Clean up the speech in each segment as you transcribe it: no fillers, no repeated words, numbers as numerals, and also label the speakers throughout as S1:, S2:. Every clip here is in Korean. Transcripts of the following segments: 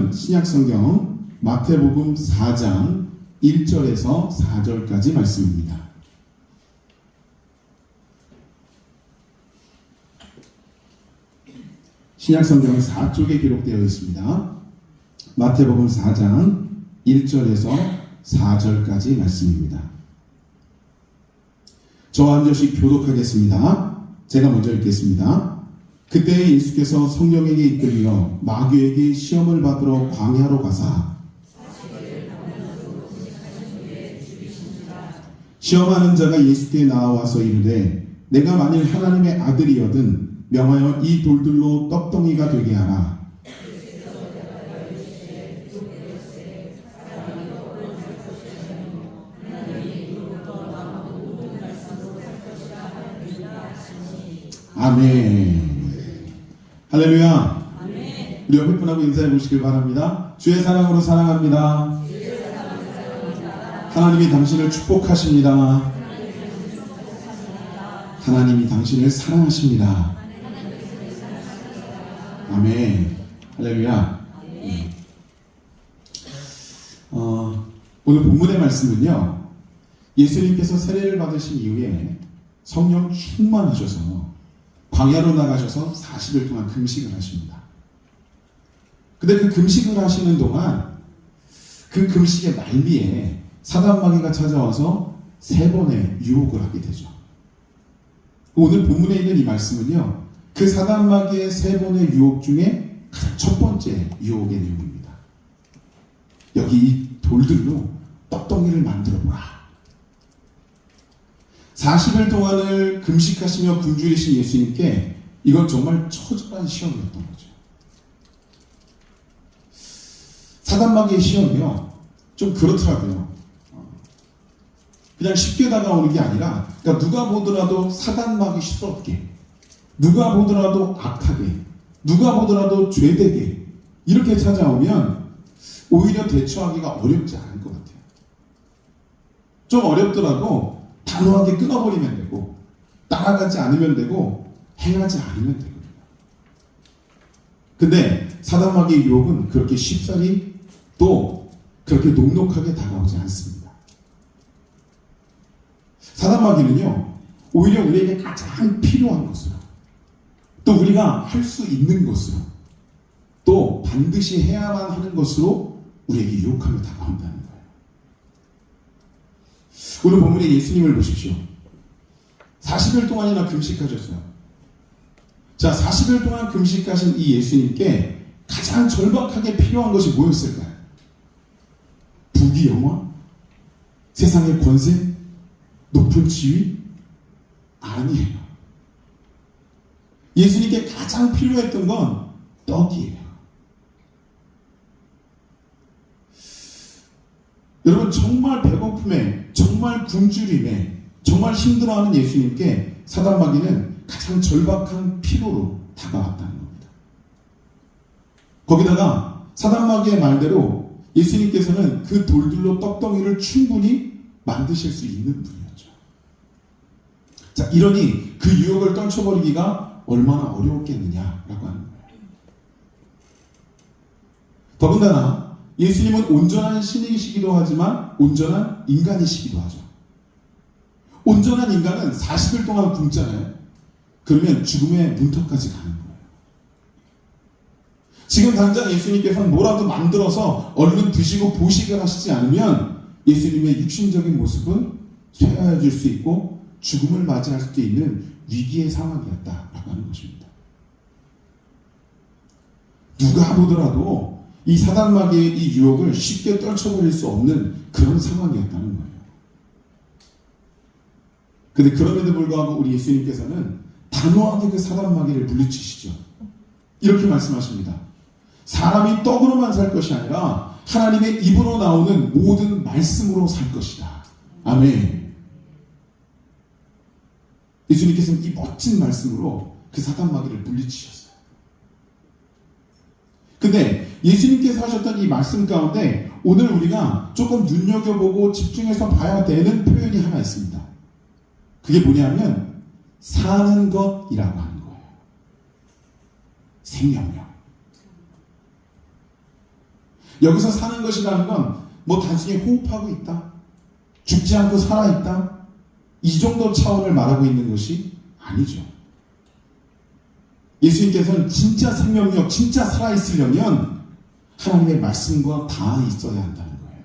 S1: 말씀은 신약성경 마태복음 4장 1절에서 4절까지 말씀입니다. 신약성경 4쪽에 기록되어 있습니다. 마태복음 4장 1절에서 4절까지 말씀입니다. 저와 한 절씩 교독하겠습니다. 제가 먼저 읽겠습니다. 그때 예수께서 성령에게 이끌려 마귀에게 시험을 받으러 광야로 가사 시험하는 자가 예수께 나와서 이르되 내가 만일 하나님의 아들이여든 명하여 이 돌들로 떡덩이가 되게 하라. 아멘. 할렐루야. 아멘. 우리 옆에 분하고 인사해 보시길 바랍니다. 주의 사랑으로 사랑합니다. 하나님이 당신을 축복하십니다. 하나님이 당신을 사랑하십니다. 아멘. 할렐루야. 오늘 본문의 말씀은요, 예수님께서 세례를 받으신 이후에 성령 충만하셔서 광야로 나가셔서 40일 동안 금식을 하십니다. 근데 그 금식을 하시는 동안 그 금식의 말미에 사단마귀가 찾아와서 3번의 유혹을 하게 되죠. 오늘 본문에 있는 이 말씀은요, 그 사단마귀의 3번의 유혹 중에 가장 첫 번째 유혹의 내용입니다. 여기 이 돌들로 떡덩이를 만들어 보라. 40일 동안을 금식하시며 굶주리신 예수님께 이건 정말 처절한 시험이었던 거죠. 사단마귀의 시험이요, 좀 그렇더라고요. 그냥 쉽게 다가오는 게 아니라, 그러니까 누가 보더라도 사단마귀스럽게, 누가 보더라도 악하게, 누가 보더라도 죄되게 이렇게 찾아오면 오히려 대처하기가 어렵지 않을 것 같아요. 좀 어렵더라도 단호하게 끊어버리면 되고, 따라가지 않으면 되고, 행하지 않으면 되거든요. 근데 사단마귀의 유혹은 그렇게 쉽사리 또 그렇게 녹록하게 다가오지 않습니다. 사단마귀는요, 오히려 우리에게 가장 필요한 것으로, 또 우리가 할 수 있는 것으로, 또 반드시 해야만 하는 것으로 우리에게 유혹하며 다가온다는 거예요. 오늘 본문에 예수님을 보십시오. 40일 동안이나 금식하셨어요. 자, 40일 동안 금식하신 이 예수님께 가장 절박하게 필요한 것이 뭐였을까요? 부귀 영화? 세상의 권세? 높은 지위? 아니에요. 예수님께 가장 필요했던 건 떡이에요. 여러분, 정말 배고픔에, 정말 굶주림에, 정말 힘들어하는 예수님께 사단마귀는 가장 절박한 필요로 다가왔다는 겁니다. 거기다가 사단마귀의 말대로 예수님께서는 그 돌들로 떡덩이를 충분히 만드실 수 있는 분이었죠. 자, 이러니 그 유혹을 떨쳐버리기가 얼마나 어려웠겠느냐라고 하는 거예요. 더군다나 예수님은 온전한 신이시기도 하지만 온전한 인간이시기도 하죠. 온전한 인간은 40일 동안 굶잖아요. 그러면 죽음의 문턱까지 가는 거예요. 지금 당장 예수님께서는 뭐라도 만들어서 얼른 드시고 보식을 하시지 않으면 예수님의 육신적인 모습은 쇠하여질 수 있고 죽음을 맞이할 수도 있는 위기의 상황이었다라고 하는 것입니다. 누가 보더라도 이 사단마귀의 이 유혹을 쉽게 떨쳐버릴 수 없는 그런 상황이었다는 거예요. 근데 그럼에도 불구하고 우리 예수님께서는 단호하게 그 사단마귀를 물리치시죠. 이렇게 말씀하십니다. 사람이 떡으로만 살 것이 아니라 하나님의 입으로 나오는 모든 말씀으로 살 것이다. 아멘. 예수님께서는 이 멋진 말씀으로 그 사단마귀를 물리치셨어요. 근데 예수님께서 하셨던 이 말씀 가운데 오늘 우리가 조금 눈여겨보고 집중해서 봐야 되는 표현이 하나 있습니다. 그게 뭐냐면 사는 것이라고 하는 거예요. 생명력. 여기서 사는 것이라는 건 뭐 단순히 호흡하고 있다, 죽지 않고 살아있다, 이 정도 차원을 말하고 있는 것이 아니죠. 예수님께서는 진짜 생명력, 진짜 살아있으려면 하나님의 말씀과 닿아 있어야 한다는 거예요.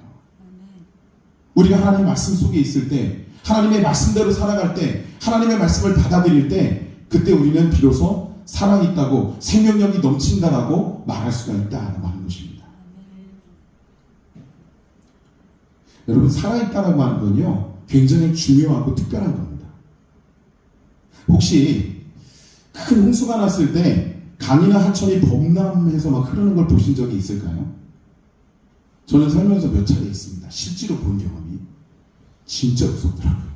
S1: 우리가 하나님의 말씀 속에 있을 때, 하나님의 말씀대로 살아갈 때, 하나님의 말씀을 받아들일 때, 그때 우리는 비로소 살아있다고, 생명력이 넘친다라고 말할 수가 있다라고 하는 것입니다. 여러분, 살아있다라고 하는 건요, 굉장히 중요하고 특별한 겁니다. 혹시 큰 홍수가 났을 때 강이나 하천이 범람해서 막 흐르는 걸 보신 적이 있을까요? 저는 살면서 몇 차례 있습니다. 실제로 본 경험이 진짜 무섭더라고요.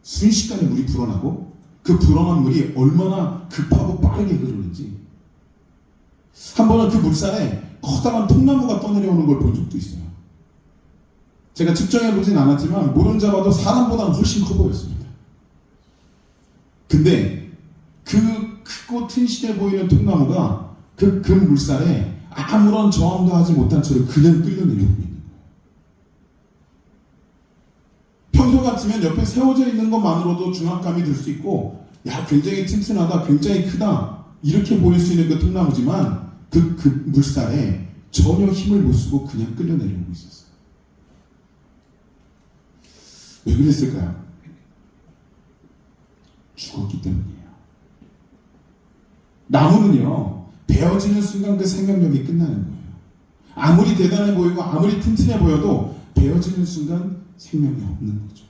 S1: 순식간에 물이 불어나고 그 불어난 물이 얼마나 급하고 빠르게 흐르는지. 한 번은 그 물살에 커다란 통나무가 떠내려오는 걸 본 적도 있어요. 제가 측정해보진 않았지만 모른 자봐도 사람보다는 훨씬 커 보였습니다. 근데 그 크고 튼실해 보이는 통나무가 그 물살에 아무런 저항도 하지 못한 채로 그냥 끌려내려오고 있는 거예요. 평소 같으면 옆에 세워져 있는 것만으로도 중압감이 들 수 있고, 야, 굉장히 튼튼하다, 굉장히 크다, 이렇게 보일 수 있는 그 통나무지만 그 물살에 전혀 힘을 못 쓰고 그냥 끌려내려오고 있었어요. 왜 그랬을까요? 죽었기 때문이에요. 나무는요, 베어지는 순간 그 생명력이 끝나는 거예요. 아무리 대단해 보이고 아무리 튼튼해 보여도 베어지는 순간 생명이 없는 거죠.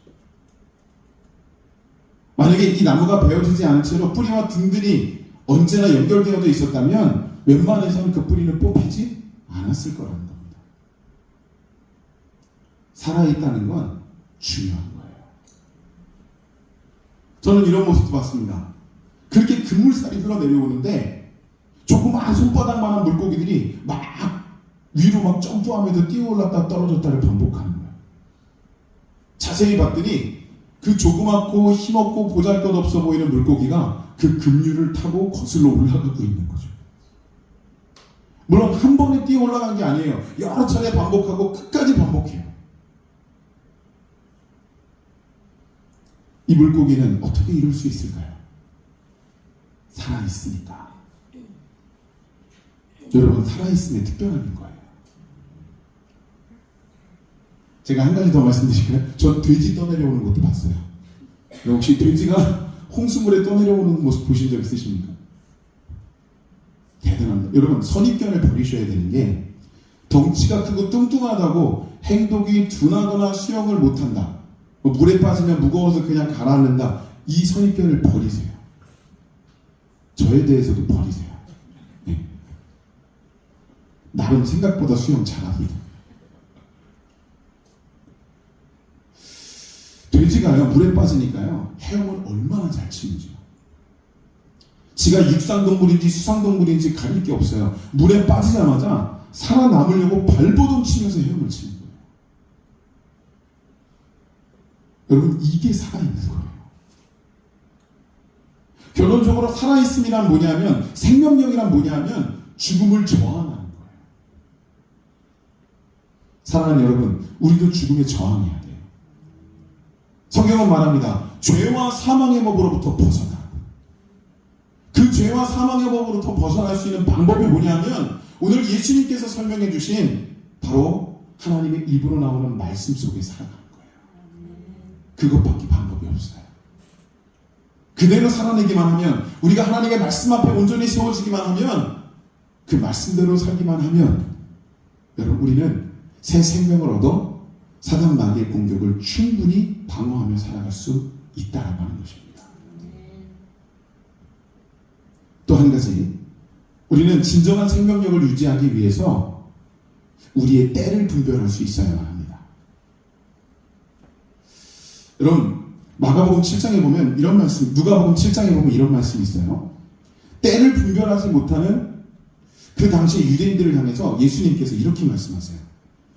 S1: 만약에 이 나무가 베어지지 않은 채로 뿌리와 든든히 언제나 연결되어져 있었다면 웬만해서는 그 뿌리는 뽑히지 않았을 거라는 겁니다. 살아있다는 건 중요한 거예요. 저는 이런 모습도 봤습니다. 그렇게 급물살이 흘러내려오는데 조그마한 손바닥만한 물고기들이 막 위로 막 점프하면서 뛰어올랐다 떨어졌다를 반복하는 거예요. 자세히 봤더니 그 조그맣고 힘없고 보잘것없어 보이는 물고기가 그 급류를 타고 거슬러 올라가고 있는 거죠. 물론 한 번에 뛰어 올라간 게 아니에요. 여러 차례 반복하고 끝까지 반복해요. 이 물고기는 어떻게 이룰 수 있을까요? 살아있으니까. 여러분, 살아있음의 특별함인 거예요. 제가 한 가지 더 말씀드릴까요? 전 돼지 떠내려오는 것도 봤어요. 혹시 돼지가 홍수물에 떠내려오는 모습 보신 적 있으십니까? 대단합니다. 여러분, 선입견을 버리셔야 되는 게, 덩치가 크고 뚱뚱하다고 행동이 둔하거나 수영을 못한다, 물에 빠지면 무거워서 그냥 가라앉는다, 이 선입견을 버리세요. 저에 대해서도 버리세요. 네. 나름 생각보다 수영 잘합니다. 돼지가요, 물에 빠지니까요, 헤엄을 얼마나 잘 치는지요. 지가 육상동물인지 수상동물인지 가릴 게 없어요. 물에 빠지자마자 살아남으려고 발버둥 치면서 헤엄을 치는 거예요. 여러분, 이게 살아있는 거예요. 결론적으로 살아있음이란 뭐냐면, 생명력이란 뭐냐면 죽음을 저항하는 거예요. 사랑하는 여러분, 우리도 죽음에 저항해야 돼요. 성경은 말합니다. 죄와 사망의 법으로부터 벗어나. 그 죄와 사망의 법으로부터 벗어날 수 있는 방법이 뭐냐면, 오늘 예수님께서 설명해 주신 바로 하나님의 입으로 나오는 말씀 속에 살아가는 거예요. 그것밖에 방법이 없어요. 그대로 살아내기만 하면, 우리가 하나님의 말씀 앞에 온전히 세워지기만 하면, 그 말씀대로 살기만 하면, 여러분, 우리는 새 생명을 얻어 사단 마귀의 공격을 충분히 방어하며 살아갈 수 있다라고 하는 것입니다. 또 한 가지, 우리는 진정한 생명력을 유지하기 위해서 우리의 때를 분별할 수 있어야만 합니다. 여러분, 마가복음 7장에 보면 이런 말씀, 누가복음 7장에 보면 이런 말씀이 있어요. 때를 분별하지 못하는 그 당시 유대인들을 향해서 예수님께서 이렇게 말씀하세요.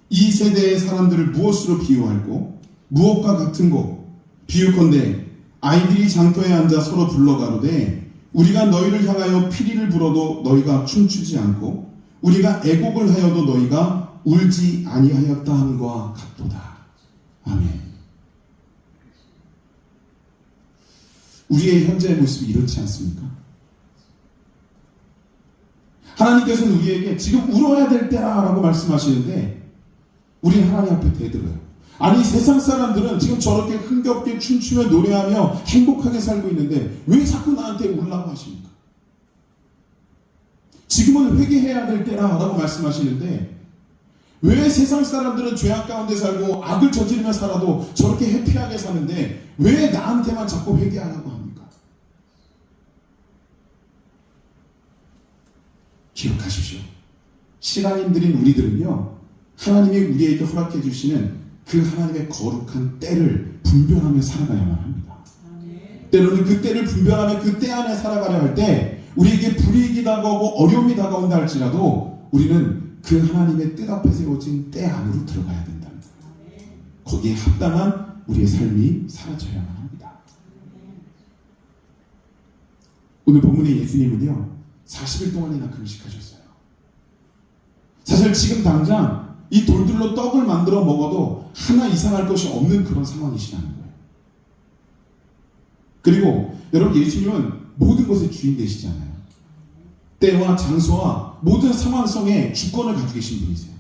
S1: 이 세대의 사람들을 무엇으로 비유할꼬? 무엇과 같은고? 비유컨대 아이들이 장터에 앉아 서로 불러가로되 우리가 너희를 향하여 피리를 불어도 너희가 춤추지 않고 우리가 애곡을 하여도 너희가 울지 아니하였다 함과 같도다. 아멘. 우리의 현재의 모습이 이렇지 않습니까? 하나님께서는 우리에게 지금 울어야 될 때라고 말씀하시는데 우리는 하나님 앞에 대들어요. 아니, 세상 사람들은 지금 저렇게 흥겹게 춤추며 노래하며 행복하게 살고 있는데 왜 자꾸 나한테 울라고 하십니까? 지금은 회개해야 될 때라고 말씀하시는데 왜 세상 사람들은 죄악 가운데 살고 악을 저지르며 살아도 저렇게 해피하게 사는데 왜 나한테만 자꾸 회개하라고 합니까? 기억하십시오. 신앙인들인 우리들은요, 하나님이 우리에게 허락해 주시는 그 하나님의 거룩한 때를 분별하며 살아가야만 합니다. 때로는 그 때를 분별하며 그 때 안에 살아가려 할 때 우리에게 불이익이 다가오고 어려움이 다가온다 할지라도 우리는 그 하나님의 뜻 앞에 세워진 때 안으로 들어가야 된답니다. 거기에 합당한 우리의 삶이 사라져야만 합니다. 오늘 본문의 예수님은요, 40일 동안이나 금식하셨어요. 사실 지금 당장 이 돌들로 떡을 만들어 먹어도 하나 이상할 것이 없는 그런 상황이시라는 거예요. 그리고 여러분, 예수님은 모든 것의 주인 되시잖아요. 때와 장소와 모든 상황성에 주권을 가지고 계신 분이세요.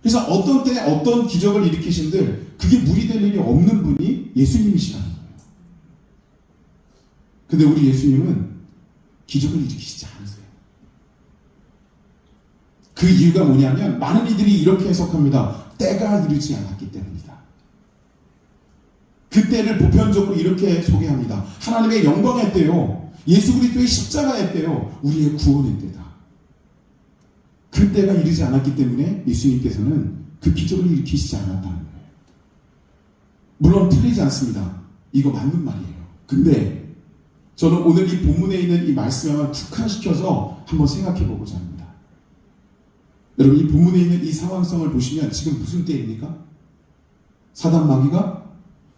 S1: 그래서 어떤 때에 어떤 기적을 일으키신들 그게 무리 될 일이 없는 분이 예수님이시라는 거예요. 근데 우리 예수님은 기적을 일으키시지 않으세요. 그 이유가 뭐냐면 많은 이들이 이렇게 해석합니다. 때가 이르지 않았기 때문이다. 그 때를 보편적으로 이렇게 소개합니다. 하나님의 영광의 때요, 예수 그리스도의 십자가의 때요, 우리의 구원의 때다. 그 때가 이르지 않았기 때문에 예수님께서는 그 기적을 일으키시지 않았다는 거예요. 물론 틀리지 않습니다. 이거 맞는 말이에요. 근데 저는 오늘 이 본문에 있는 이 말씀을 국한시켜서 한번 생각해 보고자 합니다. 여러분, 이 본문에 있는 이 상황성을 보시면 지금 무슨 때입니까? 사단 마귀가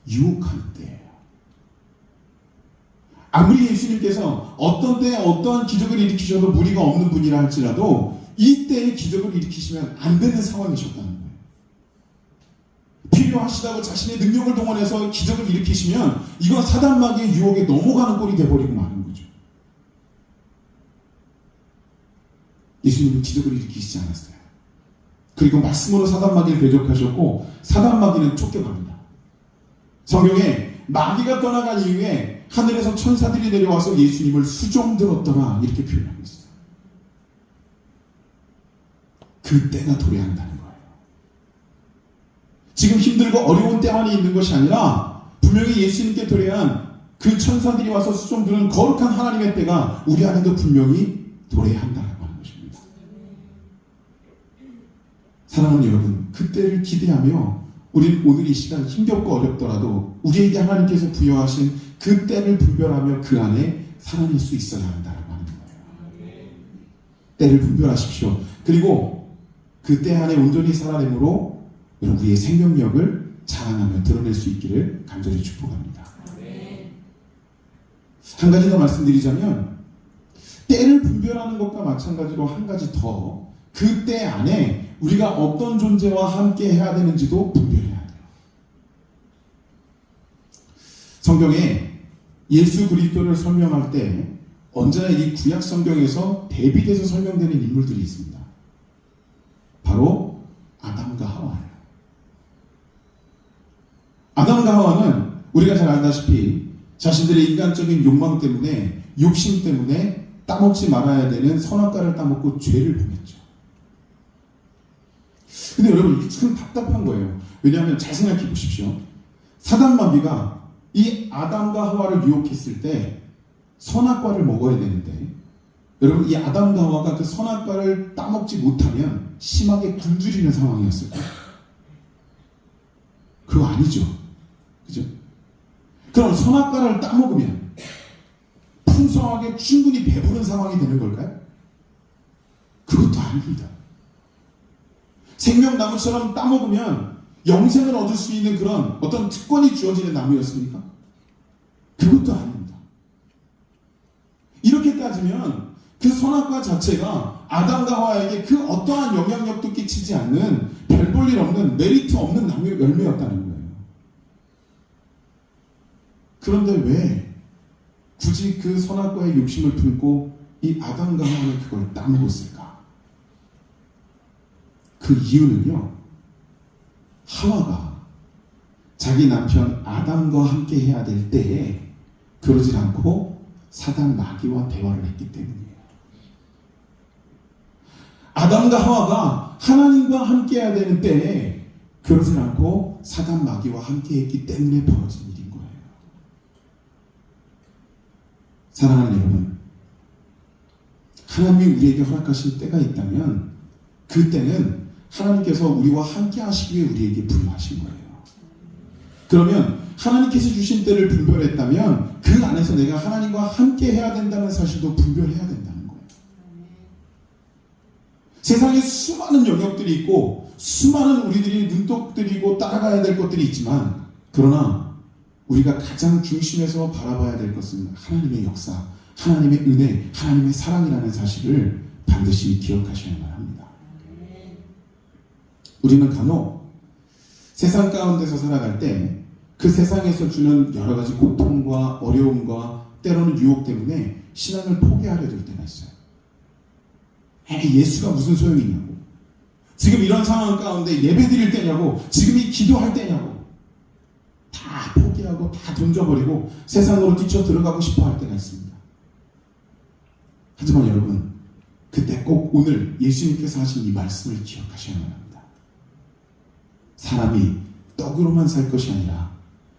S1: 유혹하는 때예요. 아무리 예수님께서 어떤 때에 어떠한 기적을 일으키셔도 무리가 없는 분이라 할지라도 이 때에 기적을 일으키시면 안 되는 상황이셨다는 거예요. 필요하시다고 자신의 능력을 동원해서 기적을 일으키시면 이건 사단 마귀의 유혹에 넘어가는 꼴이 돼버리고 마는 거죠. 예수님은 기적을 일으키시지 않았어요. 그리고 말씀으로 사단 마귀를 대적하셨고 사단 마귀는 쫓겨갑니다. 성경에 마귀가 떠나간 이후에 하늘에서 천사들이 내려와서 예수님을 수종들었더라 이렇게 표현하고 있어요. 그 때가 도래한다는 거예요. 지금 힘들고 어려운 때 안에 있는 것이 아니라 분명히 예수님께 도래한 그 천사들이 와서 수종드는 거룩한 하나님의 때가 우리 안에도 분명히 도래한다라고 하는 것입니다. 사랑하는 여러분, 그 때를 기대하며 우리는 오늘 이 시간 힘겹고 어렵더라도 우리에게 하나님께서 부여하신 그 때를 분별하며 그 안에 살아낼 수 있어야 한다라고 하는 거예요. 때를 분별하십시오. 그리고 그 때 안에 온전히 살아내므로 우리의 생명력을 자랑하며 드러낼 수 있기를 간절히 축복합니다. 한 가지 더 말씀드리자면 때를 분별하는 것과 마찬가지로 한 가지 더 그 때 안에 우리가 어떤 존재와 함께 해야 되는지도 분별해야 돼요. 성경에 예수 그리스도를 설명할 때 언제나 이 구약 성경에서 대비돼서 설명되는 인물들이 있습니다. 바로 아담과 하와예요. 아담과 하와는 우리가 잘 알다시피 자신들의 인간적인 욕망 때문에, 욕심 때문에 따먹지 말아야 되는 선악과를 따먹고 죄를 범했죠. 근데 여러분, 이게 참 답답한 거예요. 왜냐하면 잘 생각해 보십시오. 사단 마귀가 이 아담과 하와를 유혹했을 때 선악과를 먹어야 되는데, 여러분, 이 아담과 하와가 그 선악과를 따먹지 못하면 심하게 굶주리는 상황이었을 거예요. 그거 아니죠. 그죠? 그럼 선악과를 따먹으면 풍성하게 충분히 배부른 상황이 되는 걸까요? 그것도 아닙니다. 생명나무처럼 따먹으면 영생을 얻을 수 있는 그런 어떤 특권이 주어지는 나무였습니까? 그것도 아닙니다. 이렇게 따지면 그 선악과 자체가 아담과 하와에게 그 어떠한 영향력도 끼치지 않는 별 볼 일 없는 메리트 없는 나무의 열매였다는 거예요. 그런데 왜 굳이 그 선악과의 욕심을 품고 이 아담과 하와는 그걸 따먹었을까? 그 이유는요, 하와가 자기 남편 아담과 함께 해야 될 때에 그러질 않고 사단 마귀와 대화를 했기 때문이에요. 아담과 하와가 하나님과 함께 해야 되는 때에 그러질 않고 사단 마귀와 함께 했기 때문에 벌어진 일인 거예요. 사랑하는 여러분, 하나님이 우리에게 허락하신 때가 있다면 그 때는 하나님께서 우리와 함께 하시기 위해 우리에게 부여하신 거예요. 그러면 하나님께서 주신 때를 분별했다면 그 안에서 내가 하나님과 함께 해야 된다는 사실도 분별해야 된다는 거예요. 세상에 수많은 영역들이 있고 수많은 우리들이 눈독 들이고 따라가야 될 것들이 있지만, 그러나 우리가 가장 중심에서 바라봐야 될 것은 하나님의 역사, 하나님의 은혜, 하나님의 사랑이라는 사실을 반드시 기억하셔야만 합니다. 우리는 간혹 세상 가운데서 살아갈 때 그 세상에서 주는 여러 가지 고통과 어려움과 때로는 유혹 때문에 신앙을 포기하려 들 때가 있어요. 예수가 무슨 소용이 있냐고, 지금 이런 상황 가운데 예배 드릴 때냐고, 지금이 기도할 때냐고, 다 포기하고 다 던져버리고 세상으로 뛰쳐 들어가고 싶어 할 때가 있습니다. 하지만 여러분, 그때 꼭 오늘 예수님께서 하신 이 말씀을 기억하셔야만 합니다. 사람이 떡으로만 살 것이 아니라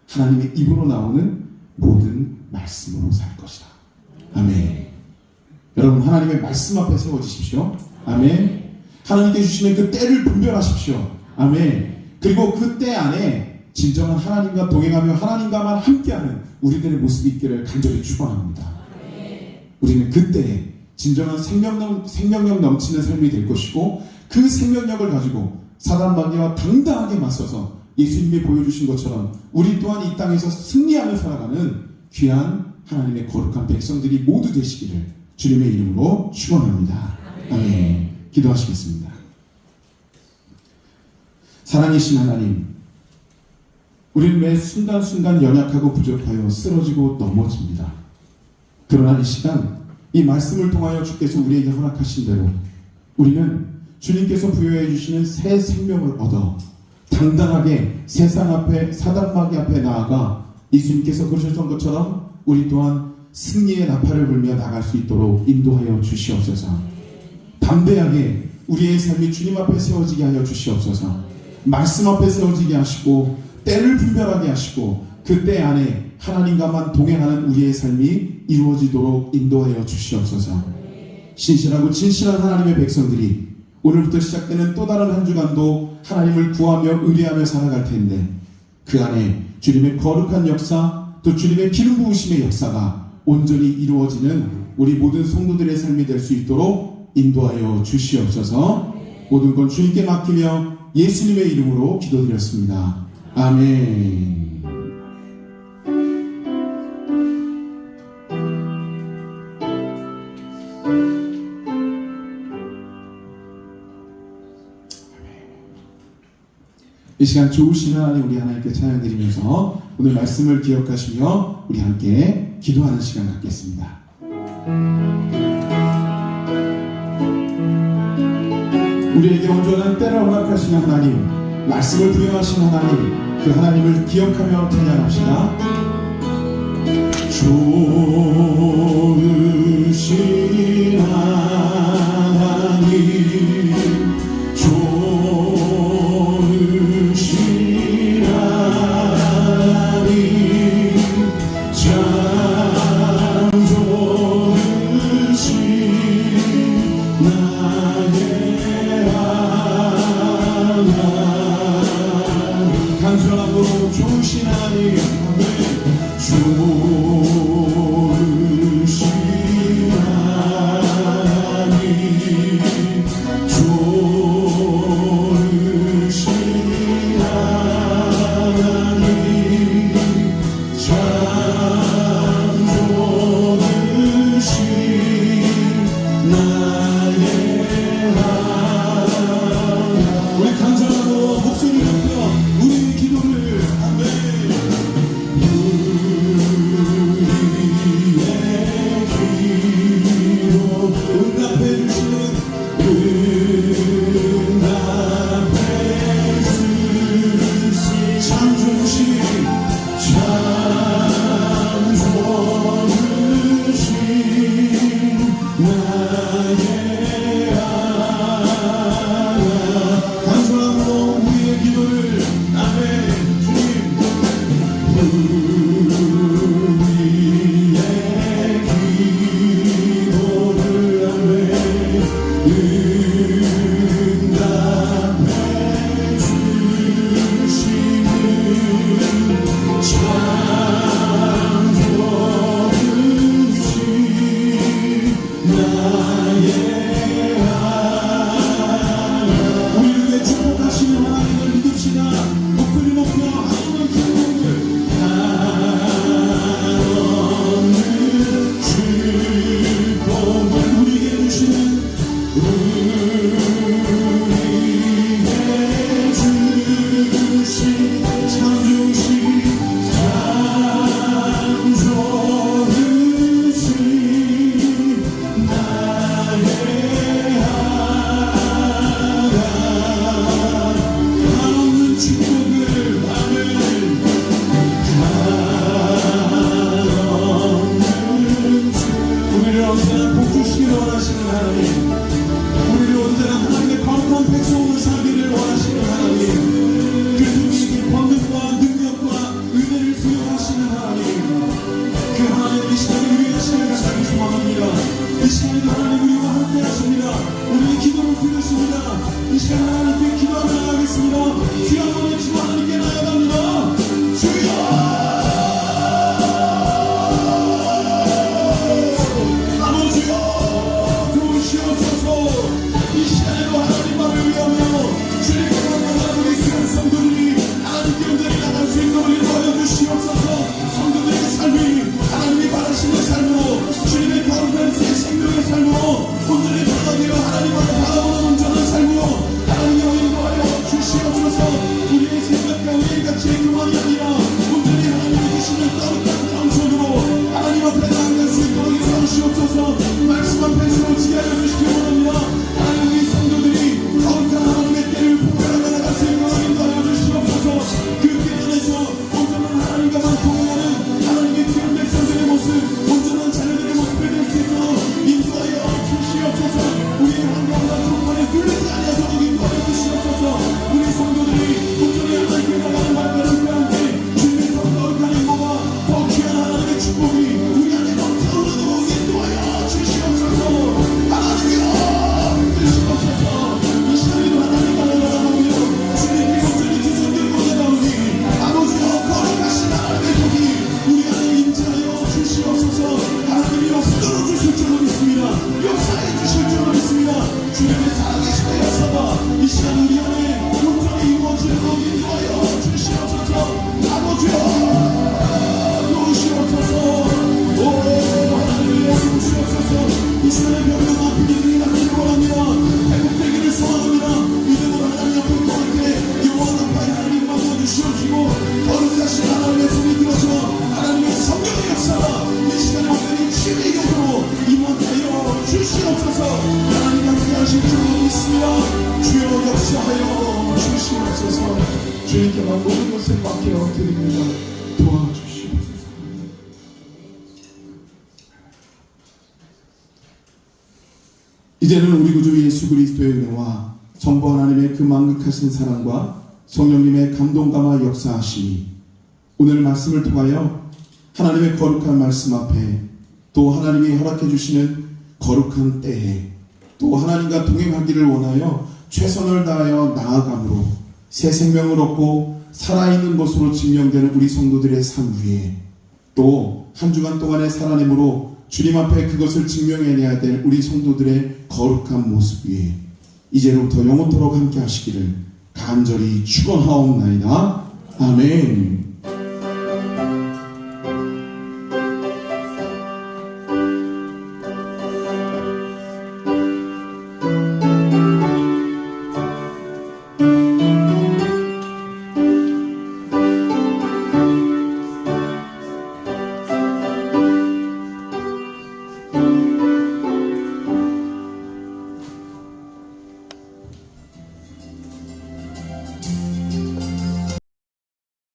S1: 하나님의 입으로 나오는 모든 말씀으로 살 것이다. 아멘. 여러분, 하나님의 말씀 앞에 세워지십시오. 아멘. 하나님께 주시는 그 때를 분별하십시오. 아멘. 그리고 그 때 안에 진정한 하나님과 동행하며 하나님과만 함께하는 우리들의 모습이 있기를 간절히 축원합니다. 우리는 그때에 진정한 생명력 넘치는 삶이 될 것이고, 그 생명력을 가지고 사단 마귀와 당당하게 맞서서 예수님이 보여주신 것처럼 우리 또한 이 땅에서 승리하며 살아가는 귀한 하나님의 거룩한 백성들이 모두 되시기를 주님의 이름으로 축원합니다. 아멘. 기도하시겠습니다. 사랑이신 하나님, 우리는 매 순간순간 연약하고 부족하여 쓰러지고 넘어집니다. 그러나 이 시간 이 말씀을 통하여 주께서 우리에게 허락하신 대로 우리는 주님께서 부여해 주시는 새 생명을 얻어 당당하게 세상 앞에, 사단 마귀 앞에 나아가 예수님께서 그러셨던 것처럼 우리 또한 승리의 나팔을 불며 나갈 수 있도록 인도하여 주시옵소서. 담대하게 우리의 삶이 주님 앞에 세워지게 하여 주시옵소서. 말씀 앞에 세워지게 하시고 때를 분별하게 하시고 그 때 안에 하나님과만 동행하는 우리의 삶이 이루어지도록 인도하여 주시옵소서. 신실하고 진실한 하나님의 백성들이 오늘부터 시작되는 또 다른 한 주간도 하나님을 구하며 의뢰하며 살아갈 텐데, 그 안에 주님의 거룩한 역사, 또 주님의 기름 부으심의 역사가 온전히 이루어지는 우리 모든 성도들의 삶이 될 수 있도록 인도하여 주시옵소서. 모든 건 주님께 맡기며 예수님의 이름으로 기도드렸습니다. 아멘. 이 시간 좋으신 하나님, 우리 하나님께 찬양드리면서 오늘 말씀을 기억하시며 우리 함께 기도하는 시간 갖겠습니다. 우리에게 온전한 때를 허락하시는 하나님, 말씀을 부여하신 하나님, 그 하나님을 기억하며 찬양합시다. 좋으신 하나님, 좋으신 하나님, 참 좋으신 나의 하나님, 간절함으로 좋으신 하나님, 좋으신 주여 한번 외치고 하나님께 나아갑니다. 주여 아버지여 도우시옵소서. 이 시간에도 하나님만을 위하며 주님께 만나는 우리 귀한 성도들이 하나님께 온전히 나갈 수 있도록 인도하여 주시옵소서. 성도들의 삶이 하나님이 바라시는 삶으로 주님의 거룩한 새 생명의 삶으로 온전히 변화되어 하나님을 바라보는 온전한 삶으로 하나님을 인도하여 주시옵소서. 우리의 생각과 우리의 가치의 교만이 아니라 온전히 하나님이 주시는 거룩한 겸손으로 하나님 앞에 나아갈 수 있도록 인도하시옵소서. 말씀 앞에 서지게 하여 주시기 원합니다. 하나님 우리 성도들이 거룩한 하나님의 때를 분별하며 나갈 수 있도록 인도하여 주시옵소서. 그 길 안에서 온전한 하나님과만 동행하는 하나님의 귀한 백성들의 모습, 온전한 자녀들의 모습을 낼 수 있도록 인도하여 주시옵소서. 우리의 한가운데 통관에 뚫리지 아니하도록 인도하여 주시옵소서. 우리 성도들이 온전히 하나님께 나가는 발걸음과 함께 주님의 더 거룩한 인도와 더 귀한 하나님의 축복이 우리 안에 넘쳐오르도록 인도하여 주시옵소서. 하나님이여 주시옵소서. 이 시간에도 하나님과 나아가며 주님께 온전히 두 손 들고 나가오니 아버지여 거룩하신 하나님의 복이 우리 안에 임재하여 주시옵소서. 하나님이 역사로 주실 줄로 믿습니다. 역사해 주실 줄로 믿습니다. 주님의 살아계심의 역사가 이 시간 우리 안에 온전히 이루어지도록 인도하여 주시옵소서. 아버지여 도우시옵소서. 오 하나님이여 도우시옵소서. 이 시간에 병명 아픈 이들이 낫기를 원합니다. 회복되기를 소원합니다. 믿음으로 하나님 앞에 고하게 영원한 아파의 하나님 만나 주시옵시고 거룩하신 하나님의 손이 들어서 하나님의 성령의 역사가 이 시간에 온전히 치유적으로 임하여 주시옵소서. 하나님 함께 하실 줄로 믿습니다. 주여 역사하여 주시옵소서. 주님께만 모든 것을 맡겨 드립니다. 도와주시옵소서. 이제는 우리 구주 예수 그리스도의 은혜와 성부 하나님의 그 만극하신 사랑과 성령님의 감동감화 역사하심이 오늘 말씀을 통하여 하나님의 거룩한 말씀 앞에 또 하나님이 허락해 주시는 거룩한 때에 또 하나님과 동행하기를 원하여 최선을 다하여 나아감으로 새 생명을 얻고 살아있는 것으로 증명되는 우리 성도들의 삶 위에 또 한 주간 동안의 살아냄으로 주님 앞에 그것을 증명해내야 될 우리 성도들의 거룩한 모습 위에 이제로부터 영원토록 함께 하시기를 간절히 축원하옵나이다. 아멘.